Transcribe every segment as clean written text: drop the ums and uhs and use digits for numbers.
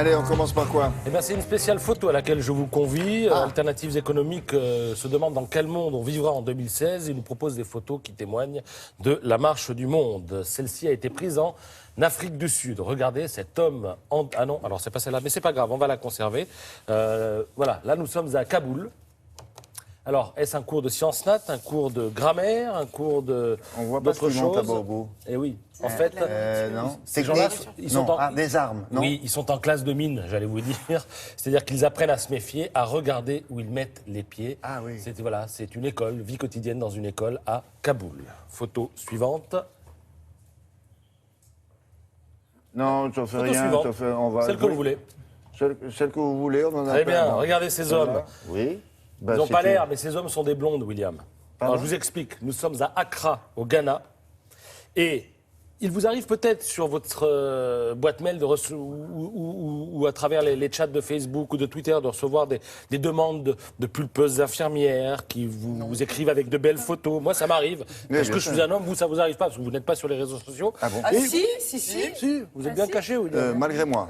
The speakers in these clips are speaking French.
Allez, on commence par quoi? Eh bien, c'est une spéciale photo à laquelle je vous convie. Alternatives économiques se demande dans quel monde on vivra en 2016. Il nous propose des photos qui témoignent de la marche du monde. Celle-ci a été prise en Afrique du Sud. Regardez cet homme... Ah non, alors c'est pas celle-là, mais c'est pas grave, on va la conserver. Voilà, là nous sommes à Kaboul. Alors, est-ce un cours de sciences nat, un cours de grammaire, un cours de On voit pas ce d'autres qu'ils montent choses? là-bas au bout. Eh oui, en fait... Non. Ces gens-là, ils sont en... des armes, non? Oui, ils sont en classe de mine, j'allais vous dire. C'est-à-dire qu'ils apprennent à se méfier, à regarder où ils mettent les pieds. Ah oui. C'est une école, vie quotidienne dans une école à Kaboul. Photo suivante. Non, j'en fais Photo rien. suivante. On va Celle que vous voulez. Celle que vous voulez, on en a Très plein. bien, regardez ces hommes. Oui. Bah, Ils n'ont c'est pas une- l'air, mais ces hommes sont des blondes, William. Alors, je vous explique. Nous sommes à Accra, au Ghana. Et il vous arrive peut-être sur votre boîte mail ou à travers les chats de Facebook ou de Twitter de recevoir des demandes de pulpeuses infirmières qui vous écrivent avec de belles photos. Moi, ça m'arrive. Parce bien que je sûr. suis un homme, vous, ça vous arrive pas, parce que vous n'êtes pas sur les réseaux sociaux. Ah bon? Ah Et- si. vous êtes bien caché, William. Malgré moi.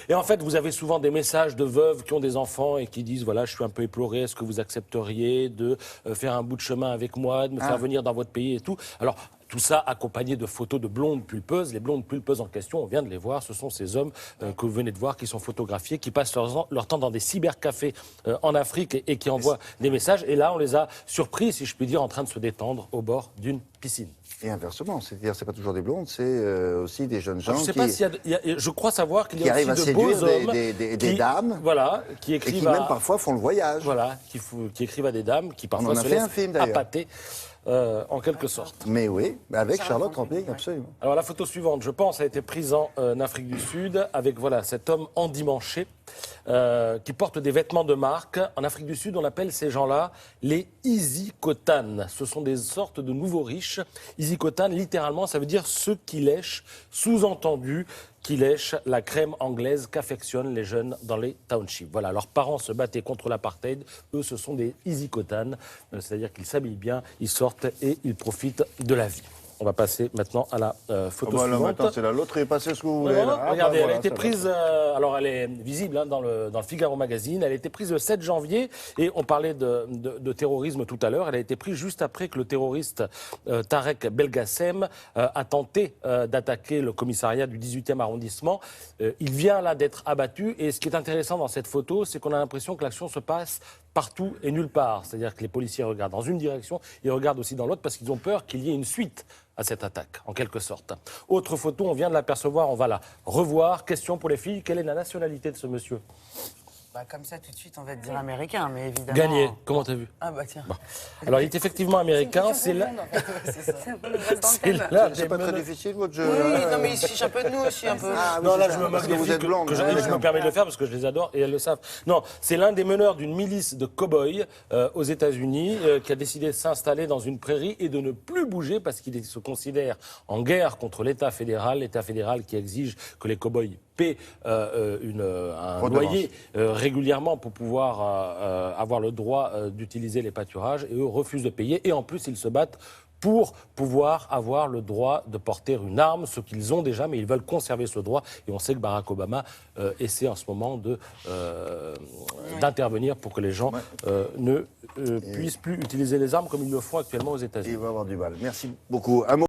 Et en fait, vous avez souvent des messages de veuves qui ont des enfants et qui disent, voilà, je suis un peu éploré, est-ce que vous accepteriez de faire un bout de chemin avec moi, de me faire venir dans votre pays et tout. Alors, tout ça accompagné de photos de blondes pulpeuses. Les blondes pulpeuses en question, on vient de les voir, ce sont ces hommes que vous venez de voir qui sont photographiés, qui passent leur temps dans des cybercafés en Afrique et qui envoient des messages. Et là, on les a surpris, si je puis dire, en train de se détendre au bord d'une piscine. Et inversement, c'est-à-dire c'est pas toujours des blondes, c'est aussi des jeunes gens Je sais qui, pas s'il y a, je crois savoir qu'il y qui a arrivent à aussi de beaux séduire hommes des dames voilà, qui et qui écrivent même parfois font le voyage. Voilà, qui écrivent à des dames qui parfois en a se fait laissent un film, d'ailleurs. appâter, en quelque sorte. Mais oui, avec Charlotte Rampling, absolument. Alors la photo suivante, je pense, a été prise en Afrique du Sud avec voilà cet homme endimanché qui porte des vêtements de marque. En Afrique du Sud, on appelle ces gens-là les Izikotan. Ce sont des sortes de nouveaux riches. Izikotan, littéralement, ça veut dire ceux qui lèchent, sous-entendu, qui lèchent la crème anglaise qu'affectionnent les jeunes dans les townships. Voilà, leurs parents se battaient contre l'apartheid. Eux, ce sont des Izikotan, c'est-à-dire qu'ils s'habillent bien, ils sortent et ils profitent de la vie. On va passer maintenant à la photo Là, suivante. maintenant, c'est la loterie, passez ce que vous voulez. Non, là. Ah, regardez, bah, elle voilà, a été ça va. prise, alors elle est visible dans le Figaro Magazine, elle a été prise le 7 janvier, et on parlait de terrorisme tout à l'heure, elle a été prise juste après que le terroriste Tarek Belgacem a tenté d'attaquer le commissariat du 18e arrondissement. Il vient là d'être abattu, et ce qui est intéressant dans cette photo, c'est qu'on a l'impression que l'action se passe partout et nulle part. C'est-à-dire que les policiers regardent dans une direction, ils regardent aussi dans l'autre, parce qu'ils ont peur qu'il y ait une suite à cette attaque, en quelque sorte. Autre photo, on vient de l'apercevoir, on va la revoir. Question pour les filles, quelle est la nationalité de ce monsieur? Bah, comme ça, tout de suite, on va te dire américain, mais évidemment. Gagné, comment t'as vu? Ah bah tiens. Alors il est effectivement américain, c'est l'un C'est des pas très meneurs- difficile, votre jeu. Oui, non mais il se fiche un peu de nous aussi, un peu. Ah, oui, Non, c'est là, ça, je me moque parce que des vous filles êtes blonde. je me permets de le faire parce que je les adore et elles le savent. Non, c'est l'un des meneurs d'une milice de cow-boys aux États-Unis qui a décidé de s'installer dans une prairie et de ne plus bouger parce qu'il se considère en guerre contre l'État fédéral qui exige que les cow-boys paient un Redevance. loyer régulièrement pour pouvoir avoir le droit d'utiliser les pâturages et eux refusent de payer et en plus ils se battent pour pouvoir avoir le droit de porter une arme, ce qu'ils ont déjà, mais ils veulent conserver ce droit. Et on sait que Barack Obama essaie en ce moment d'intervenir pour que les gens ne puissent plus utiliser les armes comme ils le font actuellement aux États-Unis. Il va avoir du mal. Merci beaucoup. Un mot